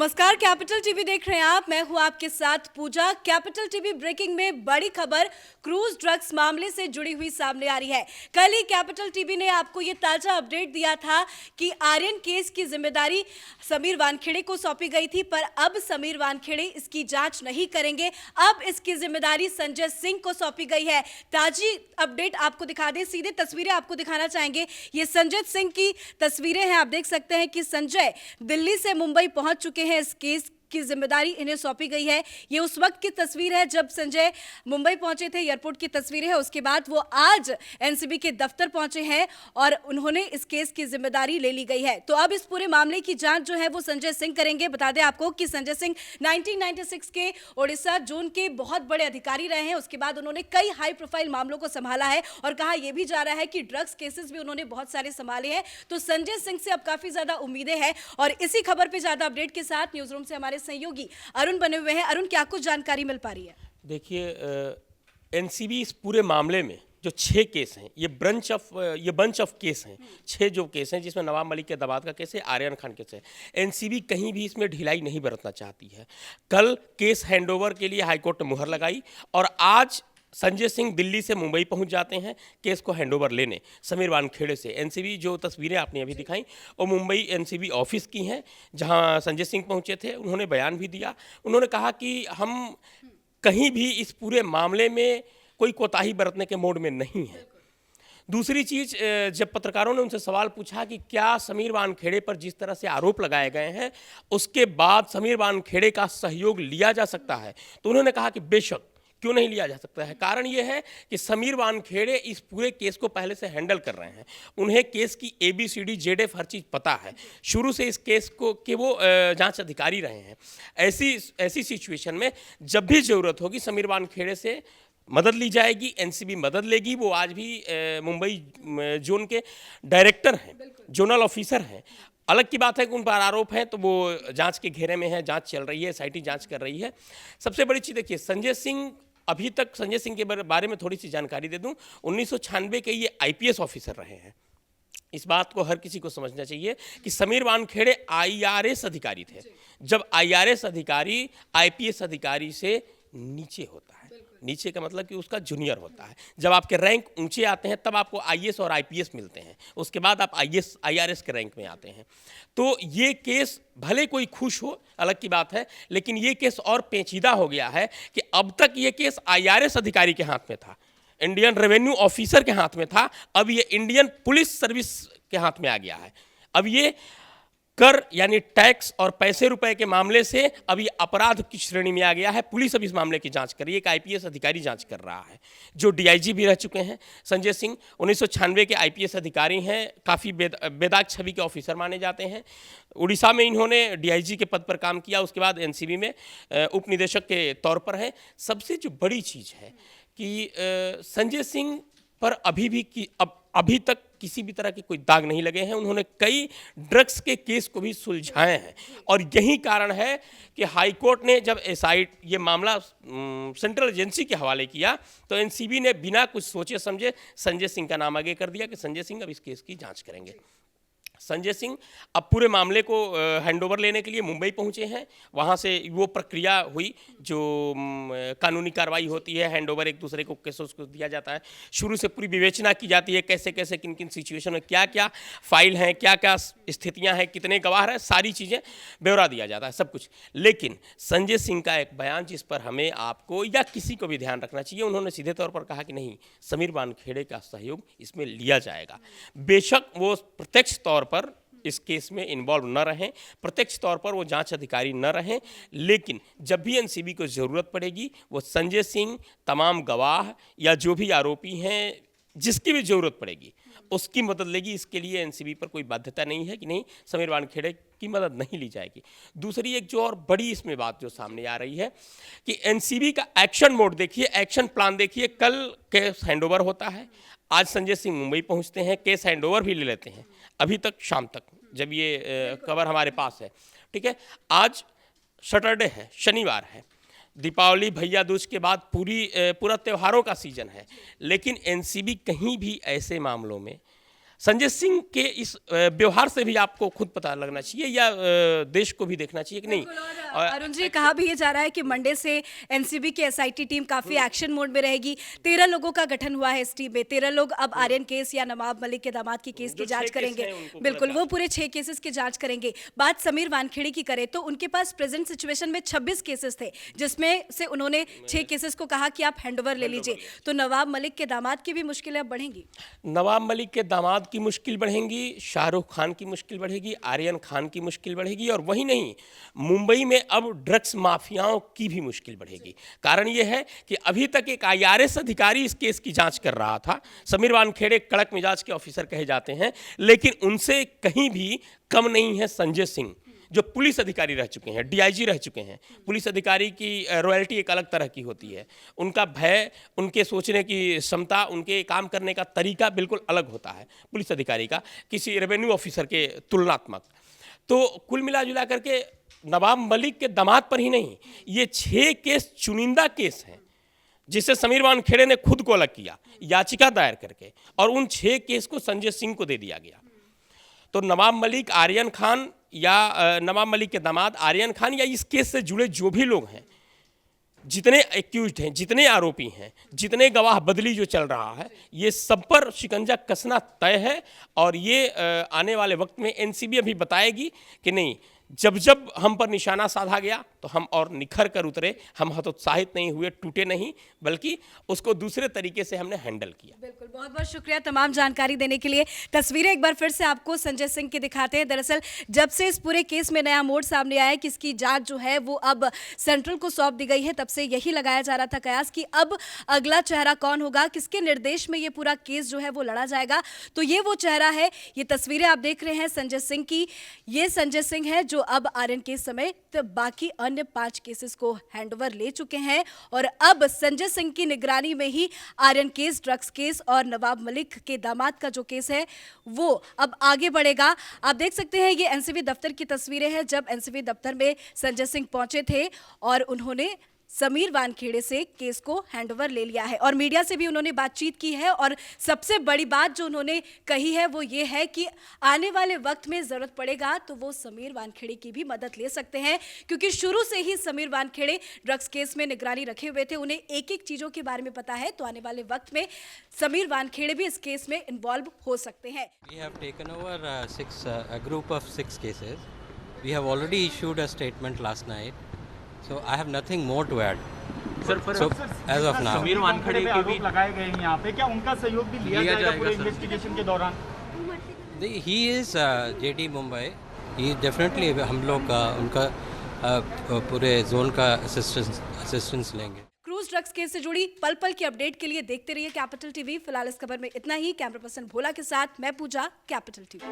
नमस्कार, capital TV देख रहे हैं आप। मैं हूं आपके साथ पूजा। कैपिटल टीवी ब्रेकिंग में बड़ी खबर क्रूज ड्रग्स मामले से जुड़ी हुई सामने आ रही है। कल ही कैपिटल टीवी ने आपको ये ताजा अपडेट दिया था कि आर्यन केस की जिम्मेदारी समीर वानखेड़े को सौंपी गई थी, पर अब समीर वानखेड़े इसकी जांच नहीं करेंगे। अब इसकी जिम्मेदारी संजय सिंह को सौंपी गई है। ताजी अपडेट आपको दिखा दें, सीधे तस्वीरें आपको दिखाना चाहेंगे। ये संजय सिंह की तस्वीरें हैं। आप देख सकते हैं कि संजय दिल्ली से मुंबई पहुंच चुके हैं। इस केस की जिम्मेदारी इन्हें सौंपी गई है। ये उस वक्त की तस्वीर है जब संजय मुंबई पहुंचे थे, एयरपोर्ट की तस्वीरें हैं। उसके बाद वो आज एनसीबी के दफ्तर पहुंचे हैं और उन्होंने इस केस की जिम्मेदारी ले ली गई है। तो अब इस पूरे मामले की जांच जो है वो संजय सिंह करेंगे। बता दें आपको कि संजय सिंह 1996 के ओडिशा जोन के बहुत बड़े अधिकारी रहे हैं। उसके बाद उन्होंने कई हाई प्रोफाइल मामलों को संभाला है और कहा यह भी जा रहा है कि ड्रग्स केसेस भी उन्होंने बहुत सारे संभाले हैं। तो संजय सिंह से अब काफी ज्यादा उम्मीदें हैं और इसी खबर पर ज्यादा अपडेट के साथ न्यूज रूम से हमारे सहयोगी अरुण बने हुए हैं। अरुण, क्या कुछ जानकारी मिल पा रही है? देखिए, एनसीबी इस पूरे मामले में जो 6 केस हैं, ये बंच ऑफ केस हैं। 6 जो केस हैं, जिसमें नवाब मलिक के दमाद का केस है, आर्यन खान केस है। एनसीबी कहीं भी इसमें ढिलाई नहीं बरतना चाहती है। कल केस हैंडओवर के लिए हाईकोर्ट ने मुहर लगाई और आज संजय सिंह दिल्ली से मुंबई पहुंच जाते हैं केस को हैंडओवर लेने समीर वानखेड़े से। एनसीबी जो तस्वीरें आपने अभी दिखाई वो मुंबई एनसीबी ऑफिस की हैं, जहां संजय सिंह पहुंचे थे। उन्होंने बयान भी दिया। उन्होंने कहा कि हम कहीं भी इस पूरे मामले में कोई कोताही बरतने के मोड में नहीं है। दूसरी चीज़, जब पत्रकारों ने उनसे सवाल पूछा कि क्या समीर वानखेड़े पर जिस तरह से आरोप लगाए गए हैं उसके बाद समीर वानखेड़े का सहयोग लिया जा सकता है, तो उन्होंने कहा कि बेशक, क्यों नहीं लिया जा सकता है। कारण ये है कि समीर वानखेड़े इस पूरे केस को पहले से हैंडल कर रहे हैं। उन्हें केस की ABCD ZF हर चीज़ पता है। शुरू से इस केस को कि वो जांच अधिकारी रहे हैं। ऐसी सिचुएशन में जब भी ज़रूरत होगी समीर वानखेड़े से मदद ली जाएगी। एनसीबी मदद लेगी। वो आज भी मुंबई जोन के डायरेक्टर हैं, जोनल ऑफिसर हैं। अलग की बात है कि उन पर आरोप हैं तो वो जांच के घेरे में है, जांच चल रही है, SIT जांच कर रही है। सबसे बड़ी चीज़ देखिए, संजय सिंह के बारे में थोड़ी सी जानकारी दे दूं। 1996 के ये IPS ऑफिसर रहे हैं। इस बात को हर किसी को समझना चाहिए कि समीर वानखेड़े IRS अधिकारी थे। जब IRS अधिकारी IPS अधिकारी से नीचे होता है, नीचे का मतलब कि उसका जूनियर होता है। जब आपके रैंक ऊंचे आते हैं तब आपको IAS और IPS मिलते हैं, उसके बाद आप IRS के रैंक में आते हैं। तो ये केस भले कोई खुश हो, अलग की बात है, लेकिन ये केस और पेचीदा हो गया है कि अब तक ये केस IRS अधिकारी के हाथ में था, इंडियन रेवेन्यू ऑफिसर के हाथ में था। अब ये इंडियन पुलिस सर्विस के हाथ में आ गया है। अब ये कर यानी टैक्स और पैसे रुपए के मामले से अब ये अपराध की श्रेणी में आ गया है। पुलिस अब इस मामले की जांच कर रही है। एक IPS अधिकारी जांच कर रहा है जो DIG भी रह चुके हैं। संजय सिंह 1996 के IPS अधिकारी हैं, काफ़ी बेदाग छवि के ऑफिसर माने जाते हैं। उड़ीसा में इन्होंने DIG के पद पर काम किया, उसके बाद NCB में उप निदेशक के तौर पर है। सबसे जो बड़ी चीज़ है कि संजय सिंह पर अभी तक किसी भी तरह के कोई दाग नहीं लगे हैं। उन्होंने कई ड्रग्स के केस को भी सुलझाए हैं और यही कारण है कि हाईकोर्ट ने जब ये मामला सेंट्रल एजेंसी के हवाले किया तो NCB ने बिना कुछ सोचे समझे संजय सिंह का नाम आगे कर दिया कि संजय सिंह अब इस केस की जांच करेंगे। संजय सिंह अब पूरे मामले को हैंडओवर लेने के लिए मुंबई पहुंचे हैं। वहां से वो प्रक्रिया हुई जो कानूनी कार्रवाई होती है, हैंडओवर एक दूसरे को केसेस को दिया जाता है। शुरू से पूरी विवेचना की जाती है, कैसे कैसे किन किन सिचुएशन में क्या क्या फाइल हैं, क्या क्या स्थितियां हैं, कितने गवाह हैं, सारी चीज़ें ब्यौरा दिया जाता है, सब कुछ। लेकिन संजय सिंह का एक बयान जिस पर हमें, आपको या किसी को भी ध्यान रखना चाहिए, उन्होंने सीधे तौर पर कहा कि नहीं, समीर वानखेड़े का सहयोग इसमें लिया जाएगा। बेशक वो प्रत्यक्ष तौर पर इस केस में इन्वॉल्व न रहें, प्रत्यक्ष तौर पर वो जांच अधिकारी न रहें, लेकिन जब भी NCB को ज़रूरत पड़ेगी वो संजय सिंह, तमाम गवाह या जो भी आरोपी हैं, जिसकी भी ज़रूरत पड़ेगी उसकी मदद लेगी। इसके लिए NCB पर कोई बाध्यता नहीं है कि नहीं समीर वानखेड़े की मदद नहीं ली जाएगी। दूसरी एक जो और बड़ी इसमें बात जो सामने आ रही है कि NCB का एक्शन मोड देखिए, एक्शन प्लान देखिए। कल केस हैंडओवर होता है, आज संजय सिंह मुंबई पहुंचते हैं, केस हैंडओवर भी ले लेते हैं अभी तक शाम तक, जब ये खबर हमारे पास है, ठीक है। आज सैटरडे है, शनिवार है, दीपावली भैया दूज के बाद पूरा त्योहारों का सीजन है, लेकिन NCB कहीं भी ऐसे मामलों में संजय सिंह के इस व्यवहार से भी आपको खुद पता लगना चाहिए या देश को भी देखना चाहिए कि नहीं। और अरुण जी, कहा भी ये जा रहा है कि मंडे से एनसीबी की एसआईटी टीम काफी एक्शन मोड में रहेगी। 13 लोगों का गठन हुआ है इस टीम में। 13 लोग अब आर्यन केस या नवाब मलिक के दामाद की केस की जांच करेंगे। बिल्कुल, वो पूरे 6 केसेस की जांच करेंगे। बात समीर वानखेड़े की करें तो उनके पास प्रेजेंट सिचुएशन में 26 केसेस थे, जिसमें से उन्होंने 6 केसेस को कहा कि आप हैंडओवर ले लीजिए। तो नवाब मलिक के दामाद की भी मुश्किलें अब बढ़ेंगी। नवाब मलिक के दामाद की मुश्किल बढ़ेगी, शाहरुख खान की मुश्किल बढ़ेगी, आर्यन खान की मुश्किल बढ़ेगी, और वही नहीं, मुंबई में अब ड्रग्स माफियाओं की भी मुश्किल बढ़ेगी। कारण यह है कि अभी तक एक आईआरएस अधिकारी इस केस की जांच कर रहा था। समीर वानखेड़े कड़क मिजाज के ऑफिसर कहे जाते हैं, लेकिन उनसे कहीं भी कम नहीं है संजय सिंह, जो पुलिस अधिकारी रह चुके हैं, डीआईजी रह चुके हैं। पुलिस अधिकारी की रॉयल्टी एक अलग तरह की होती है, उनका भय, उनके सोचने की क्षमता, उनके काम करने का तरीका बिल्कुल अलग होता है पुलिस अधिकारी का किसी रेवेन्यू ऑफिसर के तुलनात्मक। तो कुल मिला जुला करके नवाब मलिक के दामाद पर ही नहीं, ये 6 केस चुनिंदा केस हैं जिससे समीर वानखेड़े ने खुद को अलग किया याचिका दायर करके, और उन 6 केस को संजय सिंह को दे दिया गया। तो नवाब मलिक, आर्यन खान या नवाब मलिक के दामाद आर्यन खान या इस केस से जुड़े जो भी लोग हैं, जितने एक्यूज्ड हैं, जितने आरोपी हैं, जितने गवाह बदली जो चल रहा है, ये सब पर शिकंजा कसना तय है। और ये आने वाले वक्त में एनसीबी अभी बताएगी कि नहीं, जब जब हम पर निशाना साधा गया तो हम और निखर कर उतरे, हम हतोत्साहित नहीं हुए, टूटे नहीं, बल्कि उसको दूसरे तरीके से हमने हैंडल किया। बिल्कुल, बहुत बहुत शुक्रिया तमाम जानकारी देने के लिए। तस्वीरें एक बार फिर से आपको संजय सिंह की दिखाते हैं। दरअसल जब से इस पूरे केस में नया मोड़ सामने आया है कि इसकी जांच जो है वो अब सेंट्रल को सौंप दी गई है, तब से यही लगाया जा रहा था कयास कि अब अगला चेहरा कौन होगा, किसके निर्देश में ये पूरा केस जो है वो लड़ा जाएगा। तो ये वो चेहरा है। ये तस्वीरें आप देख रहे हैं संजय सिंह की। ये संजय सिंह है जो अब आर्यन केस समेत बाकी अन्य 5 केसेस को हैंडओवर ले चुके हैं, और अब संजय सिंह की निगरानी में ही आर्यन केस, ड्रग्स केस और नवाब मलिक के दामाद का जो केस है वो अब आगे बढ़ेगा। आप देख सकते हैं ये एनसीबी दफ्तर की तस्वीरें हैं, जब एनसीबी दफ्तर में संजय सिंह पहुंचे थे और उन्होंने समीर वानखेड़े से केस को हैंडओवर ले लिया है, और मीडिया से भी उन्होंने बातचीत की है। और सबसे बड़ी बात जो उन्होंने कही है वो ये है कि आने वाले वक्त में जरूरत पड़ेगा तो वो समीर वानखेड़े की भी मदद ले सकते हैं, क्योंकि शुरू से ही समीर वानखेड़े ड्रग्स केस में निगरानी रखे हुए थे, उन्हें एक एक चीजों के बारे में पता है। तो आने वाले वक्त में समीर वानखेड़े भी इस केस में इन्वॉल्व हो सकते हैं। We have taken over a group of 6 cases. We have already issued a statement last night. So I have nothing more to add. Sir, So as of now, Sameer Wankhede के आरोप लगाए गए हैं यहाँ पे, क्या उनका सहयोग भी लिया जाएगा पूरे इन्वेस्टिगेशन के दौरान? he is JD Mumbai. He definitely हम लोग उनका पूरे जोन का असिस्टेंस लेंगे। क्रूज ड्रग्स केस से जुड़ी पल पल की अपडेट के लिए देखते रहिए कैपिटल टीवी। फिलहाल इस खबर में इतना ही। कैमरा पर्सन भोला के साथ मैं पूजा, कैपिटल टीवी।